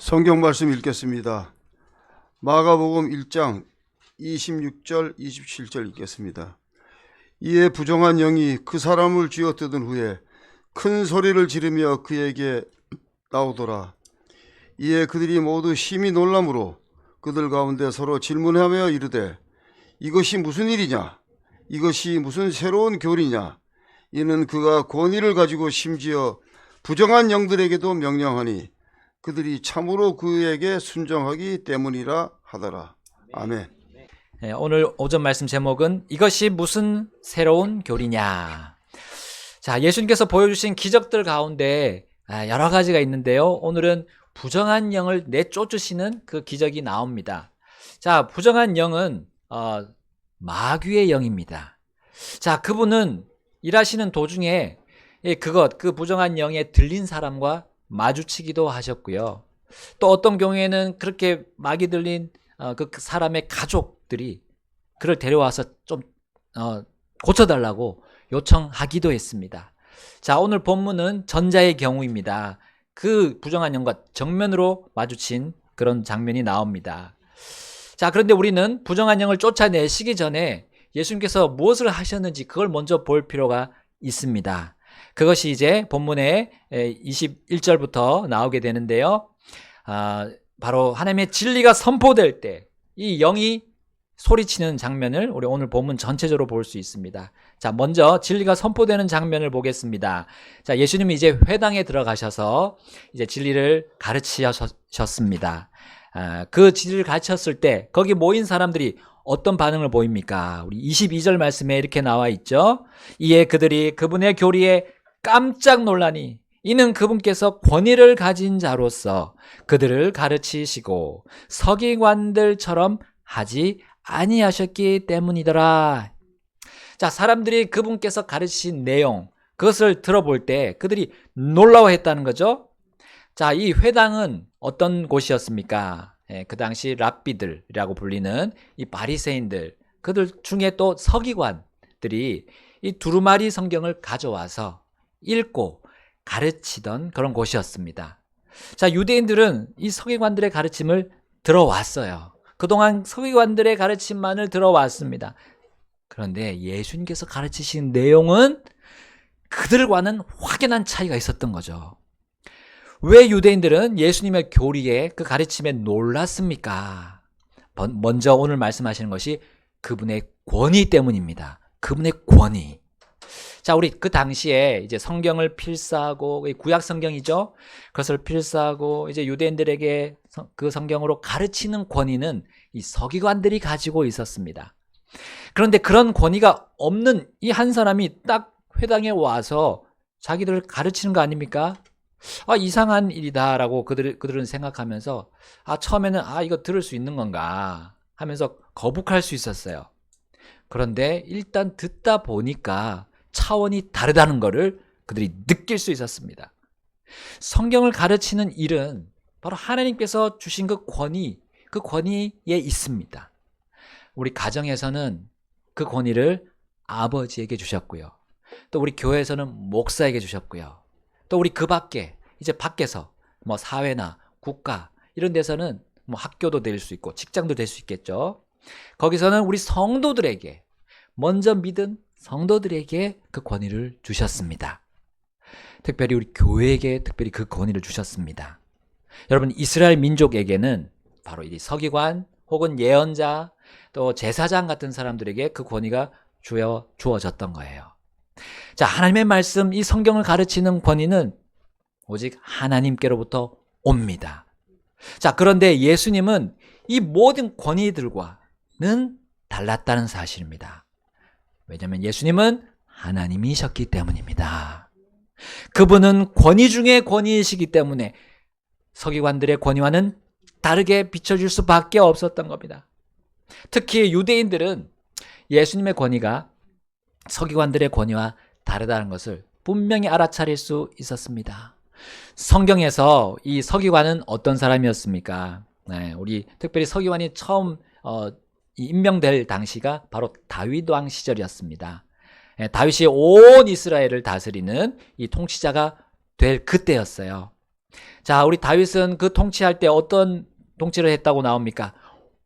성경 말씀 읽겠습니다. 마가복음 1장 26절 27절 읽겠습니다. 이에 부정한 영이 그 사람을 쥐어뜯은 후에 큰 소리를 지르며 그에게 나오더라. 이에 그들이 모두 심히 놀람으로 그들 가운데 서로 질문하며 이르되 이것이 무슨 일이냐? 이것이 무슨 새로운 교리냐? 이는 그가 권위를 가지고 심지어 부정한 영들에게도 명령하니 그들이 참으로 그에게 순종하기 때문이라 하더라. 아멘. 네, 오늘 오전 말씀 제목은 이것이 무슨 새로운 교리냐. 자, 예수님께서 보여주신 기적들 가운데 여러 가지가 있는데요. 오늘은 부정한 영을 내쫓으시는 그 기적이 나옵니다. 자, 부정한 영은 마귀의 영입니다. 자, 그분은 일하시는 도중에 그 부정한 영에 들린 사람과 마주치기도 하셨고요. 또 어떤 경우에는 그렇게 마귀 들린 그 사람의 가족들이 그를 데려와서 좀 고쳐달라고 요청하기도 했습니다. 자, 오늘 본문은 전자의 경우입니다. 그 부정한 영과 정면으로 마주친 그런 장면이 나옵니다. 자, 그런데 우리는 부정한 영을 쫓아내시기 전에 예수님께서 무엇을 하셨는지 그걸 먼저 볼 필요가 있습니다. 그것이 이제 본문의 21절부터 나오게 되는데요. 바로 하나님의 진리가 선포될 때 이 영이 소리치는 장면을 우리 오늘 본문 전체적으로 볼 수 있습니다. 자, 먼저 진리가 선포되는 장면을 보겠습니다. 자, 예수님이 이제 회당에 들어가셔서 이제 진리를 가르치셨습니다. 그 진리를 가르쳤을 때 거기 모인 사람들이 어떤 반응을 보입니까? 우리 22절 말씀에 이렇게 나와 있죠. 이에 그들이 그분의 교리에 깜짝 놀라니 이는 그분께서 권위를 가진 자로서 그들을 가르치시고 서기관들처럼 하지 아니하셨기 때문이더라. 자, 사람들이 그분께서 가르치신 내용 그것을 들어볼 때 그들이 놀라워했다는 거죠. 자, 이 회당은 어떤 곳이었습니까? 그 당시 랍비들이라고 불리는 이 바리새인들, 그들 중에 또 서기관들이 이 두루마리 성경을 가져와서 읽고 가르치던 그런 곳이었습니다. 자, 유대인들은 이 서기관들의 가르침을 들어왔어요. 그동안 서기관들의 가르침만을 들어왔습니다. 그런데 예수님께서 가르치신 내용은 그들과는 확연한 차이가 있었던 거죠. 왜 유대인들은 예수님의 교리에 그 가르침에 놀랐습니까? 먼저 오늘 말씀하시는 것이 그분의 권위 때문입니다. 그분의 권위. 자, 우리 그 당시에 이제 성경을 필사하고 구약 성경이죠. 그것을 필사하고 이제 유대인들에게 그 성경으로 가르치는 권위는 이 서기관들이 가지고 있었습니다. 그런데 그런 권위가 없는 이 한 사람이 딱 회당에 와서 자기들을 가르치는 거 아닙니까? 이상한 일이다라고 그들은 생각하면서 처음에는 이거 들을 수 있는 건가 하면서 거북할 수 있었어요. 그런데 일단 듣다 보니까 차원이 다르다는 것을 그들이 느낄 수 있었습니다. 성경을 가르치는 일은 바로 하나님께서 주신 그 권위에 있습니다. 우리 가정에서는 그 권위를 아버지에게 주셨고요. 또 우리 교회에서는 목사에게 주셨고요. 또 우리 그 밖에 이제 밖에서 뭐 사회나 국가 이런 데서는 뭐 학교도 될 수 있고 직장도 될 수 있겠죠. 거기서는 우리 성도들에게 먼저 믿은 성도들에게 그 권위를 주셨습니다. 특별히 우리 교회에게 특별히 그 권위를 주셨습니다. 여러분, 이스라엘 민족에게는 바로 이 서기관 혹은 예언자 또 제사장 같은 사람들에게 그 권위가 주어졌던 거예요. 자, 하나님의 말씀, 이 성경을 가르치는 권위는 오직 하나님께로부터 옵니다. 자, 그런데 예수님은 이 모든 권위들과는 달랐다는 사실입니다. 왜냐하면 예수님은 하나님이셨기 때문입니다. 그분은 권위 중에 권위이시기 때문에 서기관들의 권위와는 다르게 비춰질 수밖에 없었던 겁니다. 특히 유대인들은 예수님의 권위가 서기관들의 권위와 다르다는 것을 분명히 알아차릴 수 있었습니다. 성경에서 이 서기관은 어떤 사람이었습니까? 우리 특별히 서기관이 처음 임명될 당시가 바로 다윗 왕 시절이었습니다. 다윗이 온 이스라엘을 다스리는 이 통치자가 될 그때였어요. 자, 우리 다윗은 그 통치할 때 어떤 통치를 했다고 나옵니까?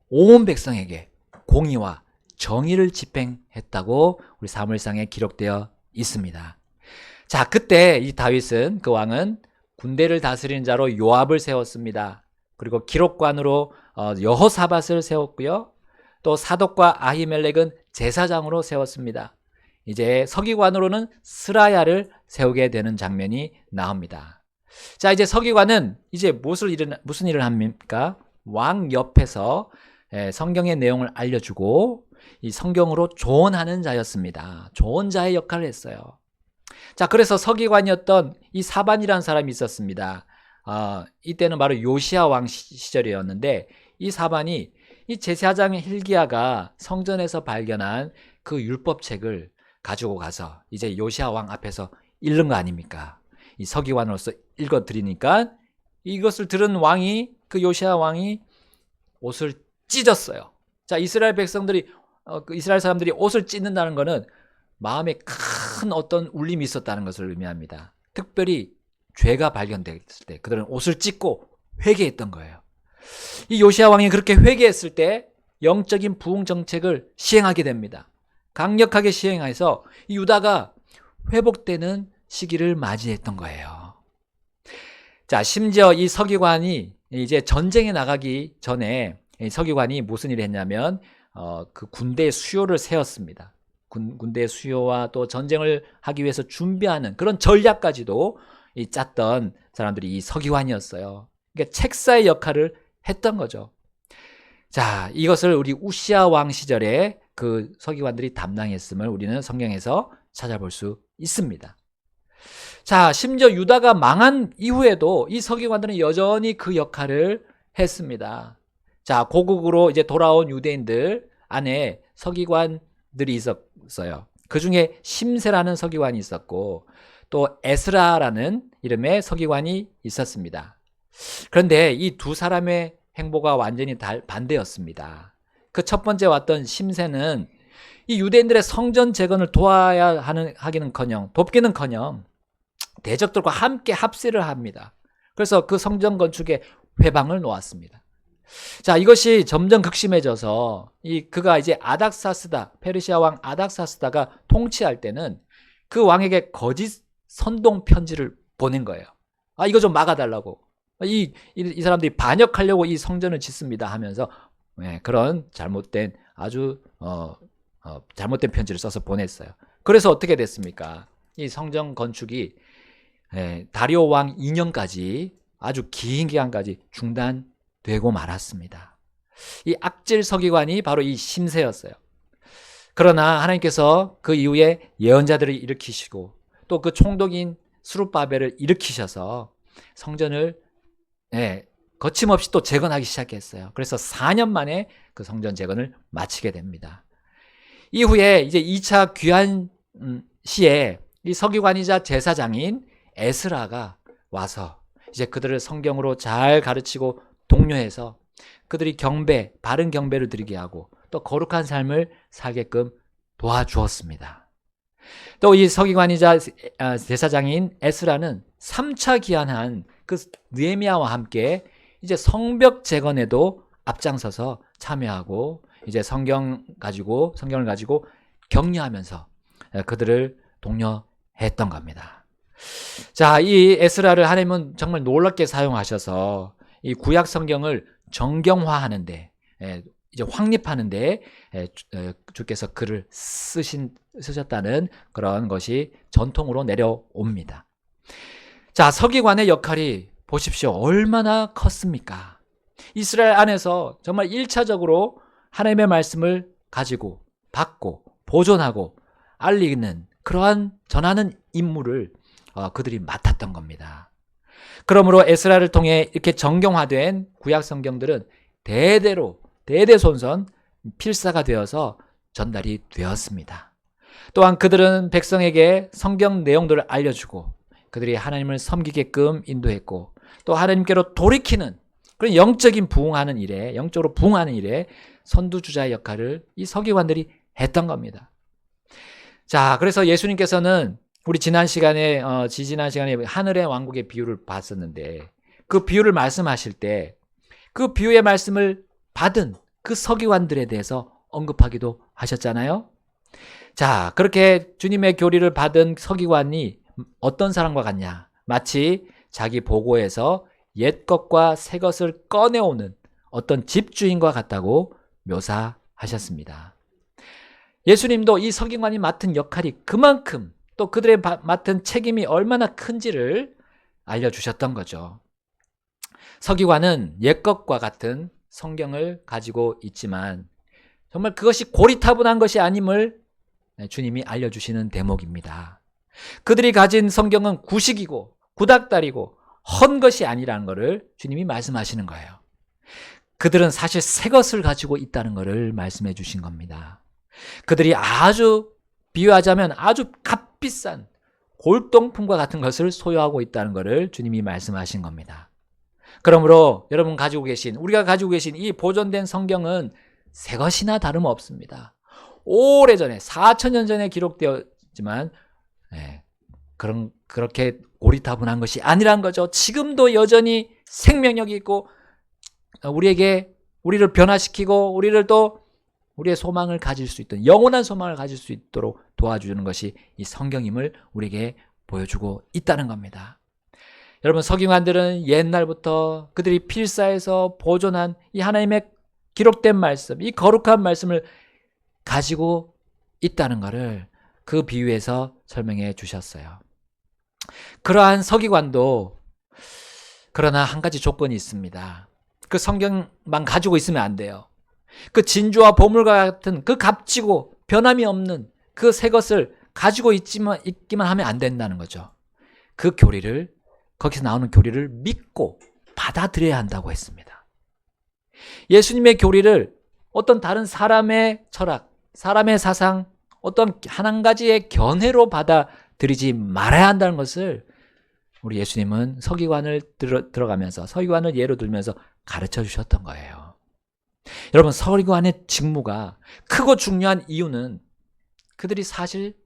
온 백성에게 공의와 정의를 집행했다고 우리 사무엘상에 기록되어 있습니다. 자, 그때 이 다윗은, 그 왕은 군대를 다스리는 자로 요압을 세웠습니다. 그리고 기록관으로 여호사밧을 세웠고요. 또 사독과 아히멜렉은 제사장으로 세웠습니다. 이제 서기관으로는 스라야를 세우게 되는 장면이 나옵니다. 자, 이제 서기관은 이제 무슨 일을 합니까? 왕 옆에서 성경의 내용을 알려주고 이 성경으로 조언하는 자였습니다. 조언자의 역할을 했어요. 자, 그래서 서기관이었던 이 사반이라는 사람이 있었습니다. 이때는 바로 요시야 왕 시절이었는데, 이 사반이 이 제사장 hil기야가 성전에서 발견한 그 율법책을 가지고 가서 이제 요시야 왕 앞에서 읽는 거 아닙니까? 이 서기관으로서 읽어 드리니까 이것을 들은 왕이, 그 요시야 왕이 옷을 찢었어요. 자, 이스라엘 백성들이, 이스라엘 사람들이 옷을 찢는다는 것은 마음에 큰 어떤 울림이 있었다는 것을 의미합니다. 특별히 죄가 발견됐을 때 그들은 옷을 찢고 회개했던 거예요. 이 요시야 왕이 그렇게 회개했을 때 영적인 부흥 정책을 시행하게 됩니다. 강력하게 시행해서 이 유다가 회복되는 시기를 맞이했던 거예요. 자, 심지어 이 서기관이 이제 전쟁에 나가기 전에 이 서기관이 무슨 일을 했냐면 그 군대의 수요를 세웠습니다. 군대의 수요와 또 전쟁을 하기 위해서 준비하는 그런 전략까지도 짰던 사람들이 이 서기관이었어요. 그러니까 책사의 역할을 했던 거죠. 자, 이것을 우리 우시야 왕 시절에 그 서기관들이 담당했음을 우리는 성경에서 찾아볼 수 있습니다. 자, 심지어 유다가 망한 이후에도 이 서기관들은 여전히 그 역할을 했습니다. 자, 고국으로 이제 돌아온 유대인들 안에 서기관들이 있었어요. 그 중에 심세라는 서기관이 있었고, 또 에스라라는 이름의 서기관이 있었습니다. 그런데 이 두 사람의 행보가 완전히 반대였습니다. 그 첫 번째 왔던 심세는 이 유대인들의 성전 재건을 도와야 하기는커녕, 돕기는커녕 대적들과 함께 합세를 합니다. 그래서 그 성전 건축에 회방을 놓았습니다. 자, 이것이 점점 극심해져서 그가 이제 아닥사스다, 페르시아 왕 아닥사스다가 통치할 때는 그 왕에게 거짓 선동 편지를 보낸 거예요. 이거 좀 막아달라고. 이 사람들이 반역하려고 이 성전을 짓습니다 하면서 그런 잘못된, 아주 잘못된 편지를 써서 보냈어요. 그래서 어떻게 됐습니까? 이 성전 건축이 다리오 왕 2년까지, 아주 긴 기간까지 중단되고 말았습니다. 이 악질 서기관이 바로 이 심세였어요. 그러나 하나님께서 그 이후에 예언자들을 일으키시고 또 그 총독인 스룹바벨을 일으키셔서 성전을 거침없이 또 재건하기 시작했어요. 그래서 4년 만에 그 성전 재건을 마치게 됩니다. 이후에 이제 2차 귀환 시에 이 서기관이자 제사장인 에스라가 와서 이제 그들을 성경으로 잘 가르치고 독려해서 그들이 바른 경배를 드리게 하고 또 거룩한 삶을 살게끔 도와주었습니다. 또 이 서기관이자 제사장인 에스라는 3차 기한한 그 느헤미야와 함께 이제 성벽 재건에도 앞장서서 참여하고 이제 성경을 가지고 격려하면서 그들을 독려했던 겁니다. 자, 이 에스라를 하나님은 정말 놀랍게 사용하셔서 이 구약 성경을 정경화하는데, 이제 확립하는데 주께서 글을 쓰셨다는 그런 것이 전통으로 내려옵니다. 자, 서기관의 역할이 보십시오. 얼마나 컸습니까? 이스라엘 안에서 정말 1차적으로 하나님의 말씀을 가지고 받고 보존하고 알리는, 그러한 전하는 임무를 그들이 맡았던 겁니다. 그러므로 에스라를 통해 이렇게 정경화된 구약 성경들은 대대손손 필사가 되어서 전달이 되었습니다. 또한 그들은 백성에게 성경 내용들을 알려주고 그들이 하나님을 섬기게끔 인도했고 또 하나님께로 돌이키는 그런 영적으로 부흥하는 일에 선두주자의 역할을 이 서기관들이 했던 겁니다. 자, 그래서 예수님께서는 우리 지지난 시간에 하늘의 왕국의 비유를 봤었는데 그 비유를 말씀하실 때 그 비유의 말씀을 받은 그 서기관들에 대해서 언급하기도 하셨잖아요. 자, 그렇게 주님의 교리를 받은 서기관이 어떤 사람과 같냐? 마치 자기 보고에서 옛 것과 새 것을 꺼내오는 어떤 집주인과 같다고 묘사하셨습니다. 예수님도 이 서기관이 맡은 역할이 그만큼 또 그들의 맡은 책임이 얼마나 큰지를 알려주셨던 거죠. 서기관은 옛 것과 같은 성경을 가지고 있지만 정말 그것이 고리타분한 것이 아님을 주님이 알려주시는 대목입니다. 그들이 가진 성경은 구식이고 구닥다리고 헌 것이 아니라는 것을 주님이 말씀하시는 거예요. 그들은 사실 새 것을 가지고 있다는 것을 말씀해 주신 겁니다. 그들이 아주 비유하자면 아주 값비싼 골동품과 같은 것을 소유하고 있다는 것을 주님이 말씀하신 겁니다. 그러므로 여러분 가지고 계신, 우리가 가지고 계신 이 보존된 성경은 새 것이나 다름없습니다. 오래전에 4,000년 전에 기록되었지만 그렇게 고리타분한 것이 아니란 거죠. 지금도 여전히 생명력이 있고 우리를 변화시키고 우리를 또 우리의 소망을 가질 수 있던 영원한 소망을 가질 수 있도록 도와주는 것이 이 성경임을 우리에게 보여주고 있다는 겁니다. 여러분, 서기관들은 옛날부터 그들이 필사해서 보존한 이 하나님의 기록된 말씀, 이 거룩한 말씀을 가지고 있다는 것을 그 비유에서 설명해 주셨어요. 그러한 서기관도 그러나 한 가지 조건이 있습니다. 그 성경만 가지고 있으면 안 돼요. 그 진주와 보물과 같은 그 값지고 변함이 없는 그 새 것을 가지고 있기만 하면 안 된다는 거죠. 그 교리를, 거기서 나오는 교리를 믿고 받아들여야 한다고 했습니다. 예수님의 교리를 어떤 다른 사람의 철학, 사람의 사상, 어떤 한 가지의 견해로 받아들이지 말아야 한다는 것을 우리 예수님은 서기관을 들어가면서 서기관을 예로 들면서 가르쳐 주셨던 거예요. 여러분, 서기관의 직무가 크고 중요한 이유는 그들이 사실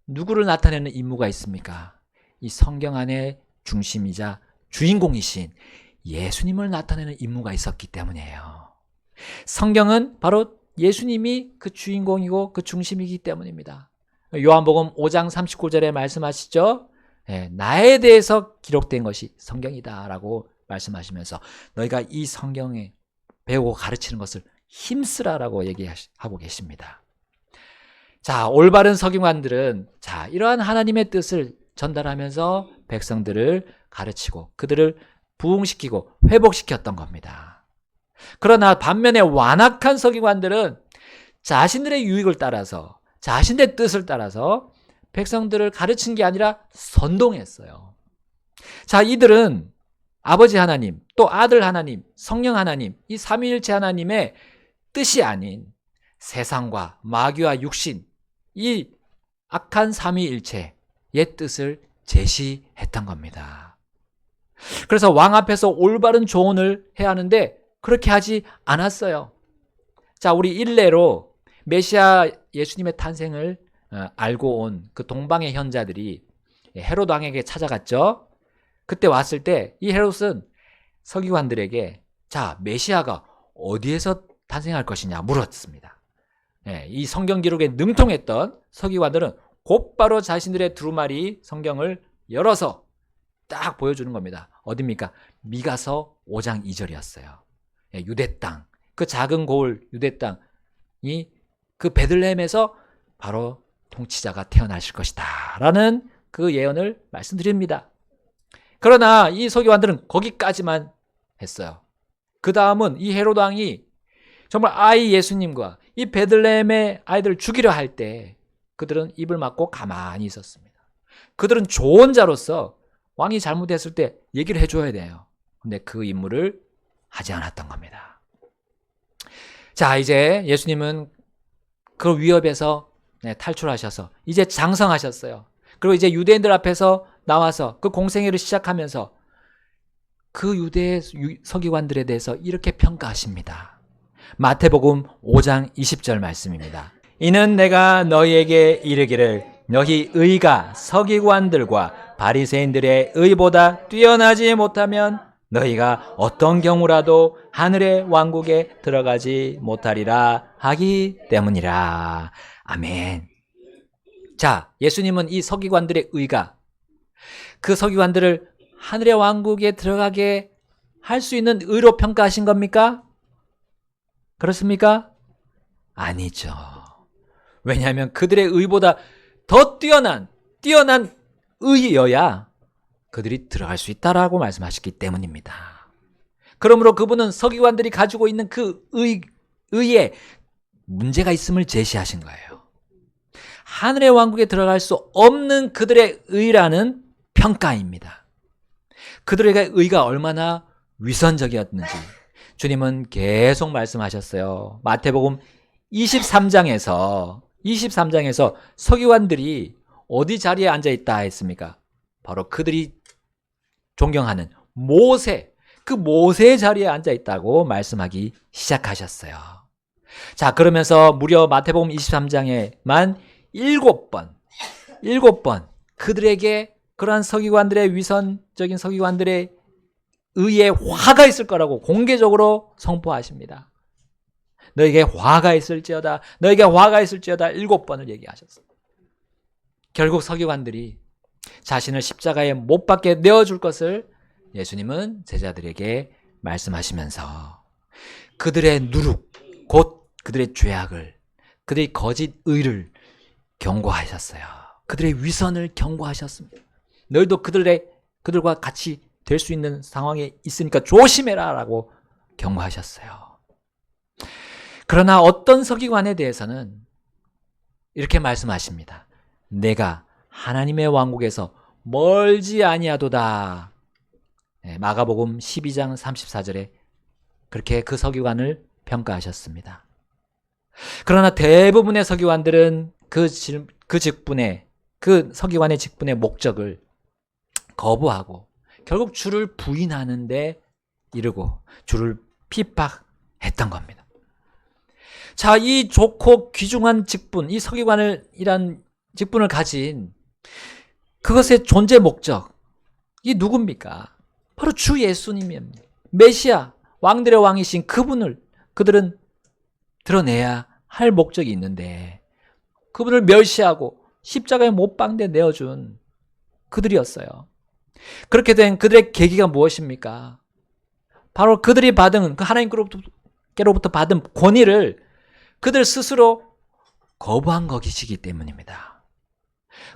누구를 나타내는 임무가 있습니까? 이 성경 안에 중심이자 주인공이신 예수님을 나타내는 임무가 있었기 때문이에요. 성경은 바로 예수님이 그 주인공이고 그 중심이기 때문입니다. 요한복음 5장 39절에 말씀하시죠. 나에 대해서 기록된 것이 성경이다 라고 말씀하시면서 너희가 이 성경에 배우고 가르치는 것을 힘쓰라라고 얘기하고 계십니다. 자, 올바른 서기관들은 이러한 하나님의 뜻을 전달하면서 백성들을 가르치고 그들을 부흥시키고 회복시켰던 겁니다. 그러나 반면에 완악한 서기관들은 자신들의 유익을 따라서 자신의 뜻을 따라서 백성들을 가르친 게 아니라 선동했어요. 자, 이들은 아버지 하나님, 또 아들 하나님, 성령 하나님, 이 삼위일체 하나님의 뜻이 아닌 세상과 마귀와 육신, 이 악한 삼위일체의 뜻을 제시했던 겁니다. 그래서 왕 앞에서 올바른 조언을 해야 하는데 그렇게 하지 않았어요. 자, 우리 일례로 메시아 예수님의 탄생을 알고 온 그 동방의 현자들이 헤롯 왕에게 찾아갔죠. 그때 왔을 때 이 헤롯은 서기관들에게 메시아가 어디에서 탄생할 것이냐 물었습니다. 이 성경 기록에 능통했던 서기관들은 곧바로 자신들의 두루마리 성경을 열어서 딱 보여주는 겁니다. 어디입니까? 미가서 5장 2절이었어요. 유대 땅, 그 작은 고을 유대 땅이 그 베들레헴에서 바로 통치자가 태어나실 것이다 라는 그 예언을 말씀드립니다. 그러나 이 서기관들은 거기까지만 했어요. 그 다음은 이 헤롯 왕이 정말 아이 예수님과 이 베들레헴의 아이들을 죽이려 할 때 그들은 입을 막고 가만히 있었습니다. 그들은 조언자로서 왕이 잘못했을 때 얘기를 해줘야 돼요. 근데 그 임무를 하지 않았던 겁니다. 자, 이제 예수님은 그 위협에서 탈출하셔서 이제 장성하셨어요. 그리고 이제 유대인들 앞에서 나와서 그 공생애를 시작하면서 그 유대 서기관들에 대해서 이렇게 평가하십니다. 마태복음 5장 20절 말씀입니다. 이는 내가 너희에게 이르기를 너희 의가 서기관들과 바리새인들의 의보다 뛰어나지 못하면 너희가 어떤 경우라도 하늘의 왕국에 들어가지 못하리라 하기 때문이라. 아멘. 자, 예수님은 이 서기관들의 의가 그 서기관들을 하늘의 왕국에 들어가게 할 수 있는 의로 평가하신 겁니까? 그렇습니까? 아니죠. 왜냐하면 그들의 의보다 더 뛰어난 의여야 그들이 들어갈 수 있다라고 말씀하셨기 때문입니다. 그러므로 그분은 서기관들이 가지고 있는 그 의에 문제가 있음을 제시하신 거예요. 하늘의 왕국에 들어갈 수 없는 그들의 의라는 평가입니다. 그들의 의가 얼마나 위선적이었는지 주님은 계속 말씀하셨어요. 마태복음 23장에서 서기관들이 어디 자리에 앉아 있다 했습니까? 바로 그들이 존경하는 모세, 그 모세의 자리에 앉아 있다고 말씀하기 시작하셨어요. 자, 그러면서 무려 마태복음 23장에만 7번 그들에게 그러한 서기관들의 위선적인 서기관들의 의에 화가 있을 거라고 공개적으로 선포하십니다. 너에게 화가 있을지어다. 너에게 화가 있을지어다. 7번을 얘기하셨어요. 결국 서기관들이 자신을 십자가에 못 박게 내어줄 것을 예수님은 제자들에게 말씀하시면서 그들의 누룩, 곧 그들의 죄악을, 그들의 거짓 의를 경고하셨어요. 그들의 위선을 경고하셨습니다. 너희도 그들과 같이 될 수 있는 상황에 있으니까 조심해라 라고 경고하셨어요. 그러나 어떤 서기관에 대해서는 이렇게 말씀하십니다. 내가 하나님의 왕국에서 멀지 아니하도다. 마가복음 12장 34절에 그렇게 그 서기관을 평가하셨습니다. 그러나 대부분의 서기관들은 그 직분의, 그 서기관의 직분의 목적을 거부하고 결국 주를 부인하는 데 이르고 주를 핍박했던 겁니다. 자, 이 좋고 귀중한 직분, 이 서기관이란 직분을 가진 그것의 존재 목적이 누굽니까? 바로 주 예수님입니다. 메시아, 왕들의 왕이신 그분을 그들은 드러내야 할 목적이 있는데 그분을 멸시하고 십자가에 못 박는데 내어준 그들이었어요. 그렇게 된 그들의 계기가 무엇입니까? 바로 그들이 받은 그 하나님께로부터 받은 권위를 그들 스스로 거부한 것이기 때문입니다.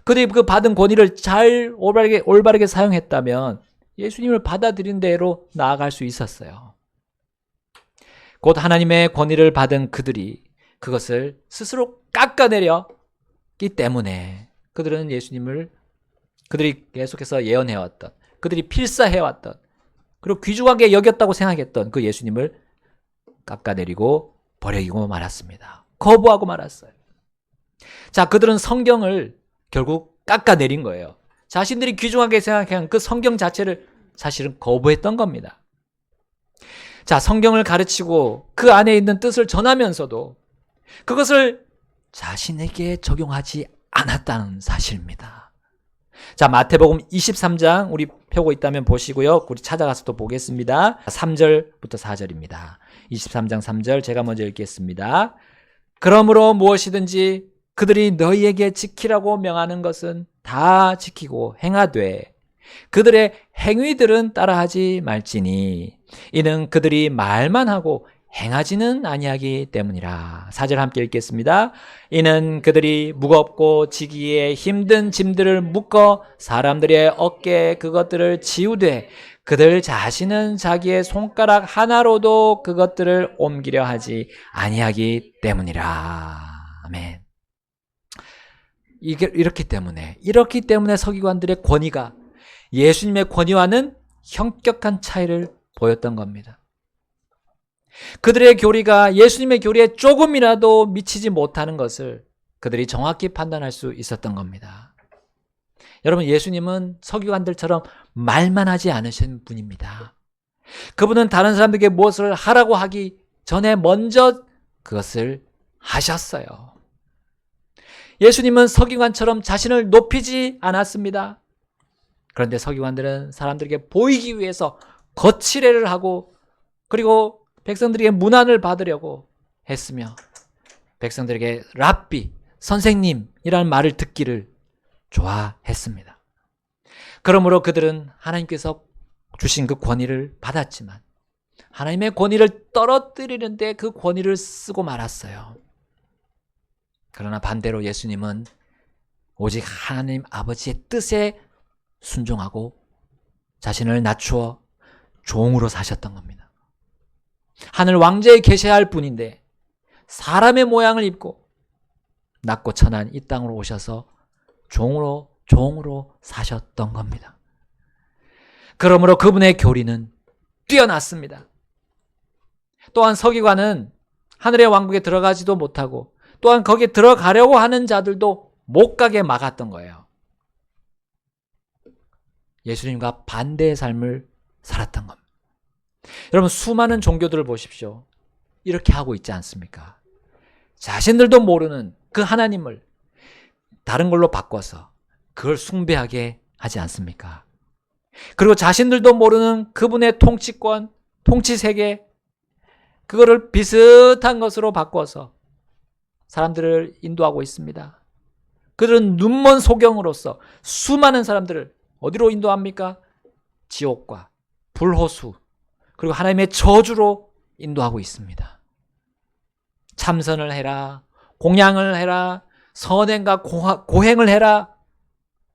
그들이 그 받은 권위를 잘 올바르게 사용했다면 예수님을 받아들인 대로 나아갈 수 있었어요. 곧 하나님의 권위를 받은 그들이 그것을 스스로 깎아내렸기 때문에 그들은 예수님을 그들이 계속해서 예언해왔던, 그들이 필사해왔던, 그리고 귀중하게 여겼다고 생각했던 그 예수님을 깎아내리고 버리고 말았습니다. 거부하고 말았어요. 자, 그들은 성경을 결국 깎아내린 거예요. 자신들이 귀중하게 생각한 그 성경 자체를 사실은 거부했던 겁니다. 자, 성경을 가르치고 그 안에 있는 뜻을 전하면서도 그것을 자신에게 적용하지 않았다는 사실입니다. 자, 마태복음 23장 우리 펴고 있다면 보시고요. 우리 찾아가서 또 보겠습니다. 3절부터 4절입니다. 23장 3절 제가 먼저 읽겠습니다. 그러므로 무엇이든지 그들이 너희에게 지키라고 명하는 것은 다 지키고 행하되 그들의 행위들은 따라하지 말지니 이는 그들이 말만 하고 행하지는 아니하기 때문이라. 4절 함께 읽겠습니다. 이는 그들이 무겁고 지기에 힘든 짐들을 묶어 사람들의 어깨에 그것들을 지우되 그들 자신은 자기의 손가락 하나로도 그것들을 옮기려 하지 아니하기 때문이라. 아멘. 이렇기 때문에 서기관들의 권위가 예수님의 권위와는 현격한 차이를 보였던 겁니다. 그들의 교리가 예수님의 교리에 조금이라도 미치지 못하는 것을 그들이 정확히 판단할 수 있었던 겁니다. 여러분, 예수님은 서기관들처럼 말만 하지 않으신 분입니다. 그분은 다른 사람들에게 무엇을 하라고 하기 전에 먼저 그것을 하셨어요. 예수님은 서기관처럼 자신을 높이지 않았습니다. 그런데 서기관들은 사람들에게 보이기 위해서 거칠애를 하고 그리고 백성들에게 문안을 받으려고 했으며 백성들에게 랍비, 선생님이라는 말을 듣기를 좋아했습니다. 그러므로 그들은 하나님께서 주신 그 권위를 받았지만 하나님의 권위를 떨어뜨리는데 그 권위를 쓰고 말았어요. 그러나 반대로 예수님은 오직 하나님 아버지의 뜻에 순종하고 자신을 낮추어 종으로 사셨던 겁니다. 하늘 왕좌에 계셔야 할 분인데 사람의 모양을 입고 낮고 천한 이 땅으로 오셔서 종으로 사셨던 겁니다. 그러므로 그분의 교리는 뛰어났습니다. 또한 서기관은 하늘의 왕국에 들어가지도 못하고 또한 거기에 들어가려고 하는 자들도 못 가게 막았던 거예요. 예수님과 반대의 삶을 살았던 겁니다. 여러분 수많은 종교들을 보십시오. 이렇게 하고 있지 않습니까? 자신들도 모르는 그 하나님을 다른 걸로 바꿔서 그걸 숭배하게 하지 않습니까? 그리고 자신들도 모르는 그분의 통치권, 통치세계 그거를 비슷한 것으로 바꿔서 사람들을 인도하고 있습니다. 그들은 눈먼 소경으로서 수많은 사람들을 어디로 인도합니까? 지옥과 불호수 그리고 하나님의 저주로 인도하고 있습니다. 참선을 해라, 공양을 해라, 선행과 고행을 해라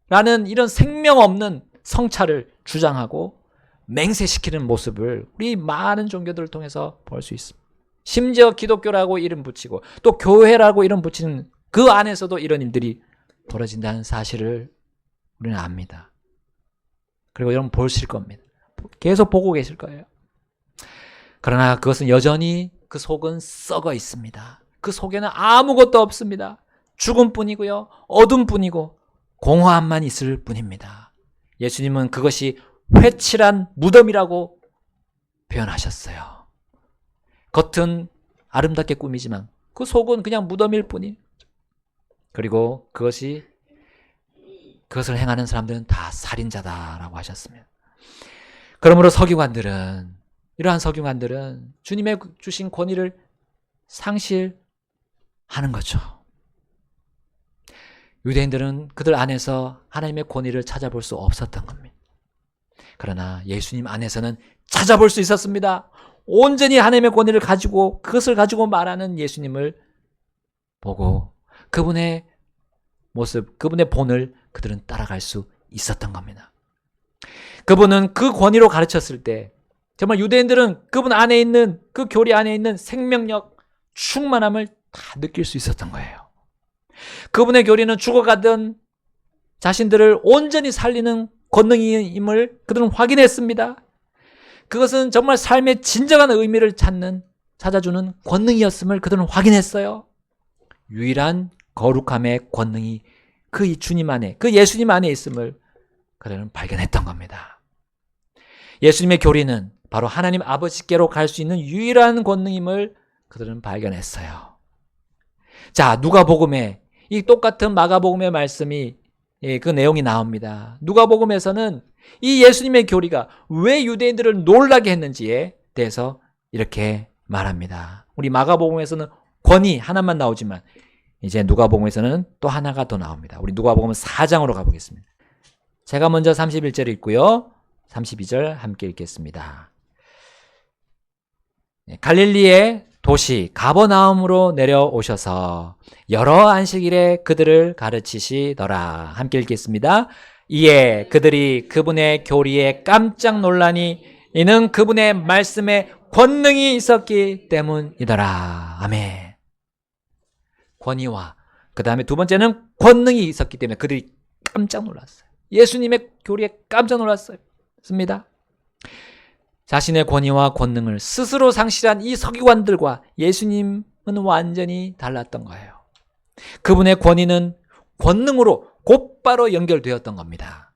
라는 이런 생명 없는 성찰을 주장하고 맹세시키는 모습을 우리 많은 종교들을 통해서 볼 수 있습니다. 심지어 기독교라고 이름 붙이고 또 교회라고 이름 붙이는 그 안에서도 이런 일들이 벌어진다는 사실을 우리는 압니다. 그리고 여러분 보실 겁니다. 계속 보고 계실 거예요. 그러나 그것은 여전히 그 속은 썩어 있습니다. 그 속에는 아무것도 없습니다. 죽음뿐이고요. 어둠뿐이고 공허함만 있을 뿐입니다. 예수님은 그것이 회칠한 무덤이라고 표현하셨어요. 겉은 아름답게 꾸미지만 그 속은 그냥 무덤일 뿐이에요. 그리고 그것을 행하는 사람들은 다 살인자다라고 하셨습니다. 그러므로 이러한 서기관들은 주님의 주신 권위를 상실하는 거죠. 유대인들은 그들 안에서 하나님의 권위를 찾아볼 수 없었던 겁니다. 그러나 예수님 안에서는 찾아볼 수 있었습니다. 온전히 하나님의 권위를 가지고 그것을 가지고 말하는 예수님을 보고 그분의 모습, 그분의 본을 그들은 따라갈 수 있었던 겁니다. 그분은 그 권위로 가르쳤을 때 정말 유대인들은 그분 안에 있는 그 교리 안에 있는 생명력, 충만함을 다 느낄 수 있었던 거예요. 그분의 교리는 죽어가던 자신들을 온전히 살리는 권능임을 그들은 확인했습니다. 그것은 정말 삶의 진정한 의미를 찾아주는 권능이었음을 그들은 확인했어요. 유일한 거룩함의 권능이 그 주님 안에, 그 예수님 안에 있음을 그들은 발견했던 겁니다. 예수님의 교리는 바로 하나님 아버지께로 갈 수 있는 유일한 권능임을 그들은 발견했어요. 자, 누가복음에 이 똑같은 마가복음의 말씀이 그 내용이 나옵니다. 누가복음에서는 이 예수님의 교리가 왜 유대인들을 놀라게 했는지에 대해서 이렇게 말합니다. 우리 마가복음에서는 권위 하나만 나오지만 이제 누가복음에서는 또 하나가 더 나옵니다. 우리 누가복음 4장으로 가보겠습니다. 제가 먼저 31절 읽고요. 32절 함께 읽겠습니다. 갈릴리의 도시 가버나움으로 내려오셔서 여러 안식일에 그들을 가르치시더라. 함께 읽겠습니다. 이에 그들이 그분의 교리에 깜짝 놀라니 이는 그분의 말씀에 권능이 있었기 때문이더라. 아멘. 권위와 그 다음에 두 번째는 권능이 있었기 때문에 그들이 깜짝 놀랐어요. 예수님의 교리에 깜짝 놀랐습니다. 자신의 권위와 권능을 스스로 상실한 이 서기관들과 예수님은 완전히 달랐던 거예요. 그분의 권위는 권능으로 곧바로 연결되었던 겁니다.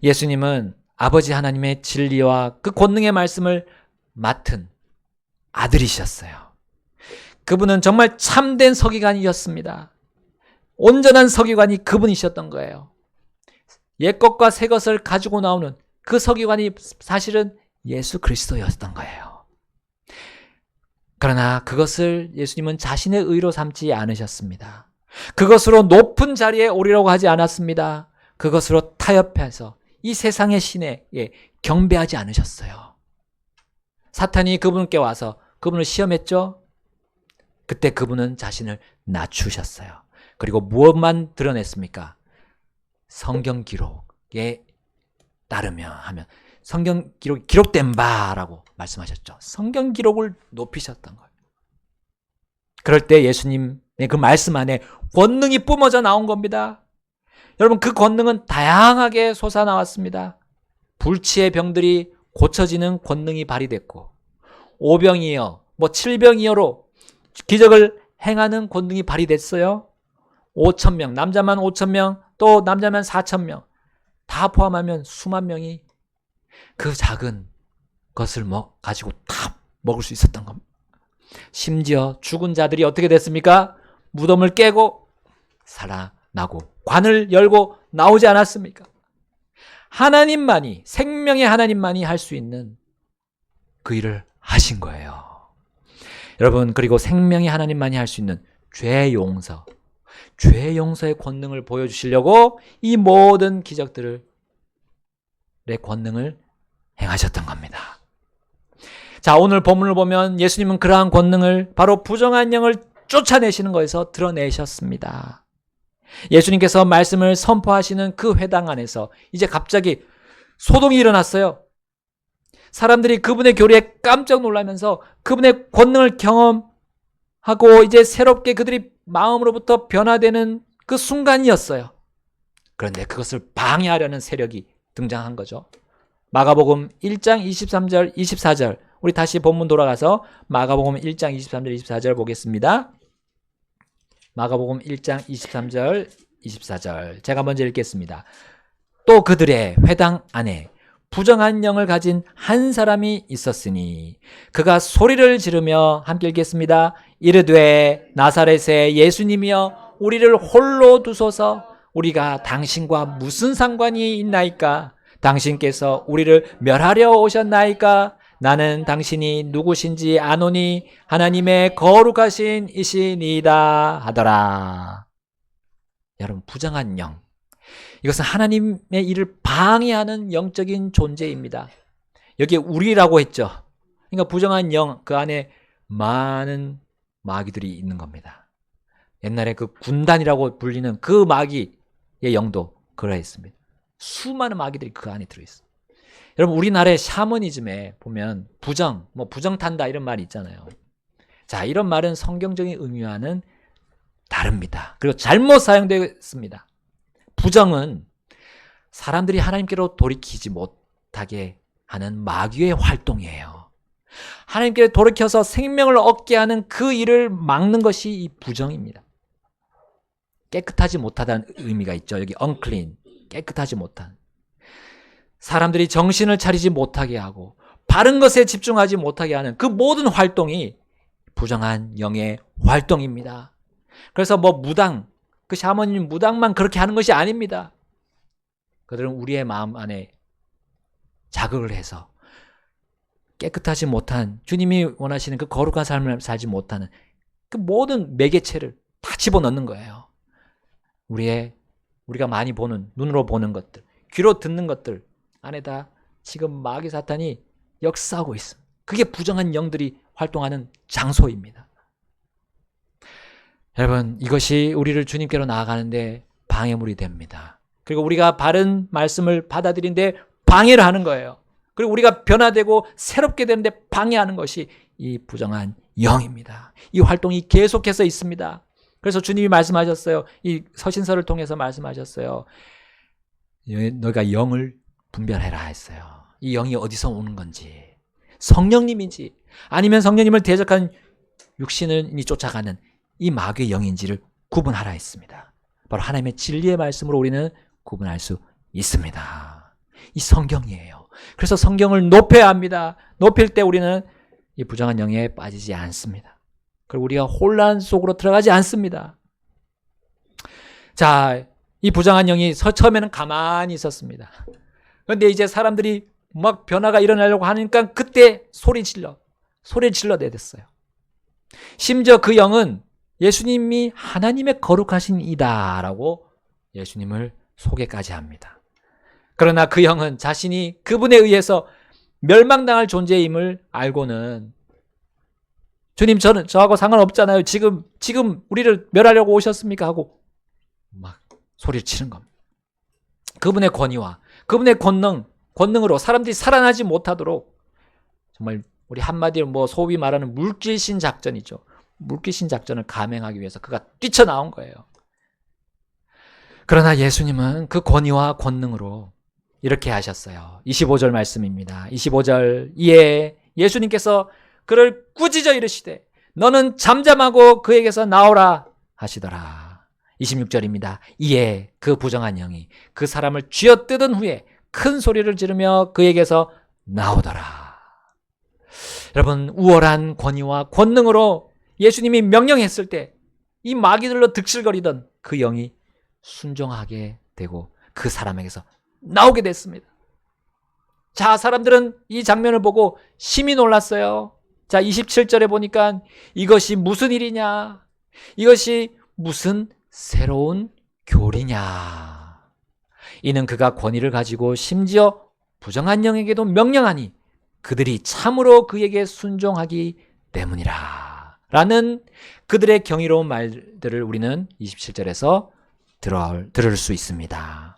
예수님은 아버지 하나님의 진리와 그 권능의 말씀을 맡은 아들이셨어요. 그분은 정말 참된 서기관이었습니다. 온전한 서기관이 그분이셨던 거예요. 옛것과 새것을 가지고 나오는 그 서기관이 사실은 예수 그리스도였던 거예요. 그러나 그것을 예수님은 자신의 의로 삼지 않으셨습니다. 그것으로 높은 자리에 오르려고 하지 않았습니다. 그것으로 타협해서 이 세상의 신에 경배하지 않으셨어요. 사탄이 그분께 와서 그분을 시험했죠. 그때 그분은 자신을 낮추셨어요. 그리고 무엇만 드러냈습니까? 성경 기록에 따르면 하면 성경 기록 기록된 바라고 말씀하셨죠. 성경 기록을 높이셨던 거예요. 그럴 때 예수님의 그 말씀 안에 권능이 뿜어져 나온 겁니다. 여러분, 그 권능은 다양하게 솟아나왔습니다. 불치의 병들이 고쳐지는 권능이 발휘됐고, 오병이어, 칠병이어로 기적을 행하는 권능이 발휘됐어요. 5,000명, 남자만 5,000명, 또 남자만 4,000명, 다 포함하면 수만 명이 그 작은 것을 가지고 다 먹을 수 있었던 겁니다. 심지어 죽은 자들이 어떻게 됐습니까? 무덤을 깨고 살아나고 관을 열고 나오지 않았습니까? 하나님만이, 생명의 하나님만이 할 수 있는 그 일을 하신 거예요. 여러분, 그리고 생명의 하나님만이 할 수 있는 죄 용서의 권능을 보여주시려고 이 모든 기적들의 권능을 행하셨던 겁니다. 자, 오늘 본문을 보면 예수님은 그러한 권능을 바로 부정한 영을 쫓아내시는 것에서 드러내셨습니다. 예수님께서 말씀을 선포하시는 그 회당 안에서 이제 갑자기 소동이 일어났어요. 사람들이 그분의 교리에 깜짝 놀라면서 그분의 권능을 경험하고 이제 새롭게 그들이 마음으로부터 변화되는 그 순간이었어요. 그런데 그것을 방해하려는 세력이 등장한 거죠. 마가복음 1장 23절, 24절. 우리 다시 본문 돌아가서 마가복음 1장 23절, 24절 보겠습니다. 마가복음 1장 23절, 24절. 제가 먼저 읽겠습니다. 또 그들의 회당 안에 부정한 영을 가진 한 사람이 있었으니 그가 소리를 지르며 함께 읽겠습니다. 이르되 나사렛의 예수님이여 우리를 홀로 두소서. 우리가 당신과 무슨 상관이 있나이까? 당신께서 우리를 멸하려 오셨나이까? 나는 당신이 누구신지 아노니 하나님의 거룩하신 이시니이다 하더라. 여러분, 부정한 영, 이것은 하나님의 일을 방해하는 영적인 존재입니다. 여기에 우리라고 했죠. 그러니까 부정한 영, 그 안에 많은 마귀들이 있는 겁니다. 옛날에 그 군단이라고 불리는 그 마귀의 영도 그러했습니다. 수많은 마귀들이 그 안에 들어있어요. 여러분, 우리나라의 샤머니즘에 보면 부정탄다 이런 말이 있잖아요. 자, 이런 말은 성경적인 의미와는 다릅니다. 그리고 잘못 사용되었습니다. 부정은 사람들이 하나님께로 돌이키지 못하게 하는 마귀의 활동이에요. 하나님께 돌이켜서 생명을 얻게 하는 그 일을 막는 것이 이 부정입니다. 깨끗하지 못하다는 의미가 있죠. 여기 unclean, 깨끗하지 못한. 사람들이 정신을 차리지 못하게 하고 바른 것에 집중하지 못하게 하는 그 모든 활동이 부정한 영의 활동입니다. 그래서 무당, 그 샤머님 무당만 그렇게 하는 것이 아닙니다. 그들은 우리의 마음 안에 자극을 해서 깨끗하지 못한, 주님이 원하시는 그 거룩한 삶을 살지 못하는 그 모든 매개체를 다 집어넣는 거예요. 우리가 많이 보는, 눈으로 보는 것들, 귀로 듣는 것들 안에다 지금 마귀 사탄이 역사하고 있습니다. 그게 부정한 영들이 활동하는 장소입니다. 여러분, 이것이 우리를 주님께로 나아가는데 방해물이 됩니다. 그리고 우리가 바른 말씀을 받아들이는데 방해를 하는 거예요. 그리고 우리가 변화되고 새롭게 되는데 방해하는 것이 이 부정한 영입니다. 이 활동이 계속해서 있습니다. 그래서 주님이 말씀하셨어요. 이 서신서를 통해서 말씀하셨어요. 너희가 영을 분별해라 했어요. 이 영이 어디서 오는 건지, 성령님인지 아니면 성령님을 대적한 육신을 쫓아가는 이 마귀의 영인지를 구분하라 했습니다. 바로 하나님의 진리의 말씀으로 우리는 구분할 수 있습니다. 이 성경이에요. 그래서 성경을 높여야 합니다. 높일 때 우리는 이 부정한 영에 빠지지 않습니다. 그리고 우리가 혼란 속으로 들어가지 않습니다. 자, 이 부정한 영이 처음에는 가만히 있었습니다. 그런데 이제 사람들이 막 변화가 일어나려고 하니까 그때 소리 질러대댔어요. 심지어 그 영은 예수님이 하나님의 거룩하신 이다라고 예수님을 소개까지 합니다. 그러나 그 영은 자신이 그분에 의해서 멸망당할 존재임을 알고는 주님, 저하고 상관없잖아요. 지금 우리를 멸하려고 오셨습니까? 하고 막 소리를 치는 겁니다. 그분의 권위와 그분의 권능으로 사람들이 살아나지 못하도록 정말 우리 한마디로 소위 말하는 물귀신 작전이죠. 물귀신 작전을 감행하기 위해서 그가 뛰쳐나온 거예요. 그러나 예수님은 그 권위와 권능으로 이렇게 하셨어요. 25절 말씀입니다. 25절 이에 예수님께서 그를 꾸짖어 이르시되 너는 잠잠하고 그에게서 나오라 하시더라. 26절입니다. 이에 그 부정한 영이 그 사람을 쥐어뜯은 후에 큰 소리를 지르며 그에게서 나오더라. 여러분, 우월한 권위와 권능으로 예수님이 명령했을 때 이 마귀들로 득실거리던 그 영이 순종하게 되고 그 사람에게서 나오게 됐습니다. 자, 사람들은 이 장면을 보고 심히 놀랐어요. 자, 27절에 보니까 이것이 무슨 일이냐? 이것이 무슨 새로운 교리냐? 이는 그가 권위를 가지고 심지어 부정한 영에게도 명령하니 그들이 참으로 그에게 순종하기 때문이라. 라는 그들의 경이로운 말들을 우리는 27절에서 들을 수 있습니다.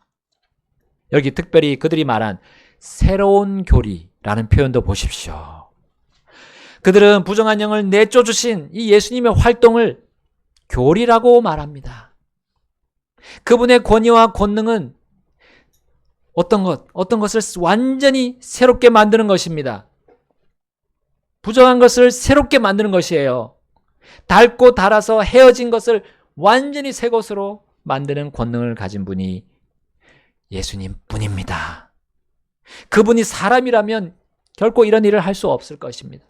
여기 특별히 그들이 말한 새로운 교리라는 표현도 보십시오. 그들은 부정한 영을 내쫓으신 이 예수님의 활동을 교리라고 말합니다. 그분의 권위와 권능은 어떤 것을 완전히 새롭게 만드는 것입니다. 부정한 것을 새롭게 만드는 것이에요. 닳고 닳아서 헤어진 것을 완전히 새 것으로 만드는 권능을 가진 분이 예수님 뿐입니다. 그분이 사람이라면 결코 이런 일을 할 수 없을 것입니다.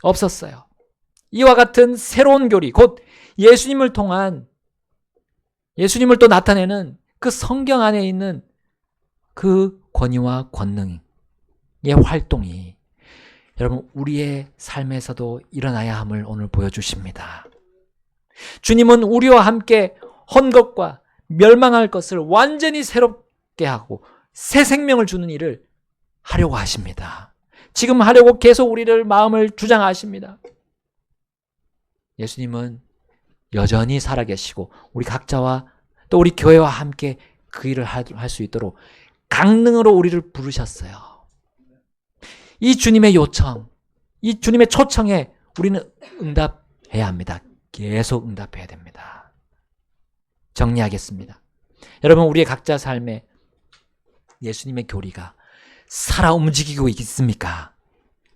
없었어요. 이와 같은 새로운 교리, 곧 예수님을 통한, 예수님을 또 나타내는 그 성경 안에 있는 그 권위와 권능의 활동이 여러분 우리의 삶에서도 일어나야 함을 오늘 보여주십니다. 주님은 우리와 함께 헌 것과 멸망할 것을 완전히 새롭게 하고 새 생명을 주는 일을 하려고 하십니다. 지금 하려고 계속 우리를 마음을 주장하십니다. 예수님은 여전히 살아계시고 우리 각자와 또 우리 교회와 함께 그 일을 할 수 있도록 강능으로 우리를 부르셨어요. 이 주님의 요청, 이 주님의 초청에 우리는 응답해야 합니다. 계속 응답해야 됩니다. 정리하겠습니다. 여러분, 우리의 각자 삶에 예수님의 교리가 살아 움직이고 있습니까?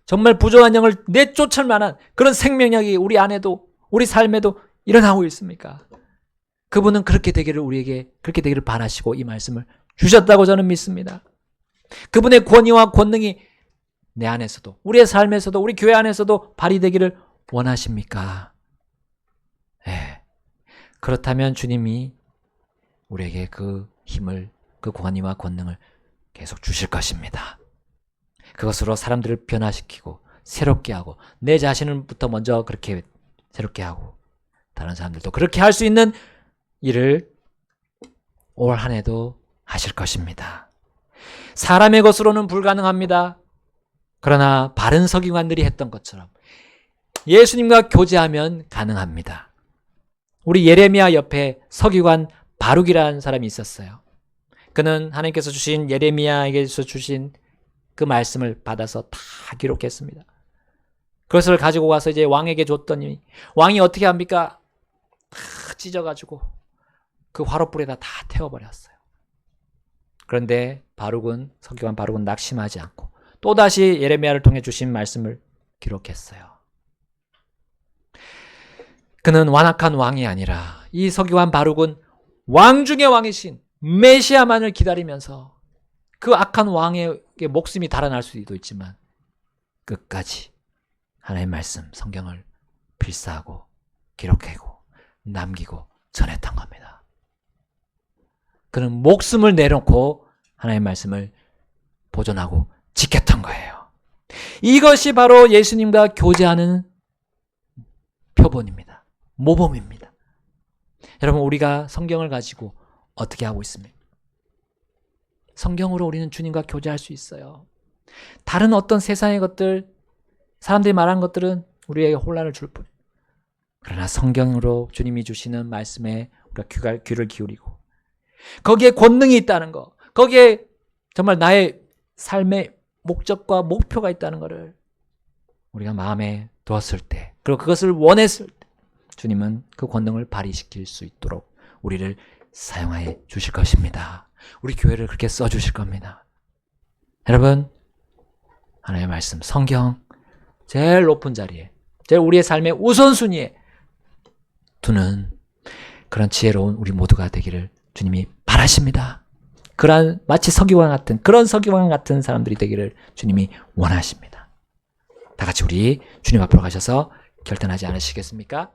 정말 부정한 영을 내쫓을 만한 그런 생명력이 우리 안에도 우리 삶에도 일어나고 있습니까? 그분은 그렇게 되기를 우리에게 그렇게 되기를 바라시고 이 말씀을 주셨다고 저는 믿습니다. 그분의 권위와 권능이 내 안에서도 우리의 삶에서도 우리 교회 안에서도 발휘되기를 원하십니까? 네. 그렇다면 주님이 우리에게 그 힘을 그 권위와 권능을 계속 주실 것입니다. 그것으로 사람들을 변화시키고 새롭게 하고 내 자신을부터 먼저 그렇게 새롭게 하고 다른 사람들도 그렇게 할 수 있는 일을 올 한 해도 하실 것입니다. 사람의 것으로는 불가능합니다. 그러나 바른 서기관들이 했던 것처럼 예수님과 교제하면 가능합니다. 우리 예레미야 옆에 서기관 바룩이라는 사람이 있었어요. 그는 하나님께서 주신 예레미야에게서 주신 그 말씀을 받아서 다 기록했습니다. 그것을 가지고 가서 이제 왕에게 줬더니 왕이 어떻게 합니까? 다 찢어가지고 그 화롯불에다 다 태워버렸어요. 그런데 서기관 바룩은 낙심하지 않고 또다시 예레미야를 통해 주신 말씀을 기록했어요. 그는 완악한 왕이 아니라 이 서기관 바룩은 왕 중의 왕이신 메시아만을 기다리면서 그 악한 왕에게 목숨이 달아날 수도 있지만 끝까지 하나님의 말씀, 성경을 필사하고 기록하고 남기고 전했던 겁니다. 그는 목숨을 내놓고 하나님의 말씀을 보존하고 지켰던 거예요. 이것이 바로 예수님과 교제하는 표본입니다. 모범입니다. 여러분, 우리가 성경을 가지고 어떻게 하고 있습니까? 성경으로 우리는 주님과 교제할 수 있어요. 다른 어떤 세상의 것들, 사람들이 말하는 것들은 우리에게 혼란을 줄 뿐. 그러나 성경으로 주님이 주시는 말씀에 우리가 귀를 기울이고 거기에 권능이 있다는 거, 거기에 정말 나의 삶의 목적과 목표가 있다는 것을 우리가 마음에 두었을 때, 그리고 그것을 원했을 때 주님은 그 권능을 발휘시킬 수 있도록 우리를 사용하여 주실 것입니다. 우리 교회를 그렇게 써주실 겁니다. 여러분, 하나님의 말씀, 성경 제일 높은 자리에, 제일 우리의 삶의 우선순위에 두는 그런 지혜로운 우리 모두가 되기를 주님이 바라십니다. 그러한 마치 서기관 같은, 그런 서기관 같은 사람들이 되기를 주님이 원하십니다. 다 같이 우리 주님 앞으로 가셔서 결단하지 않으시겠습니까?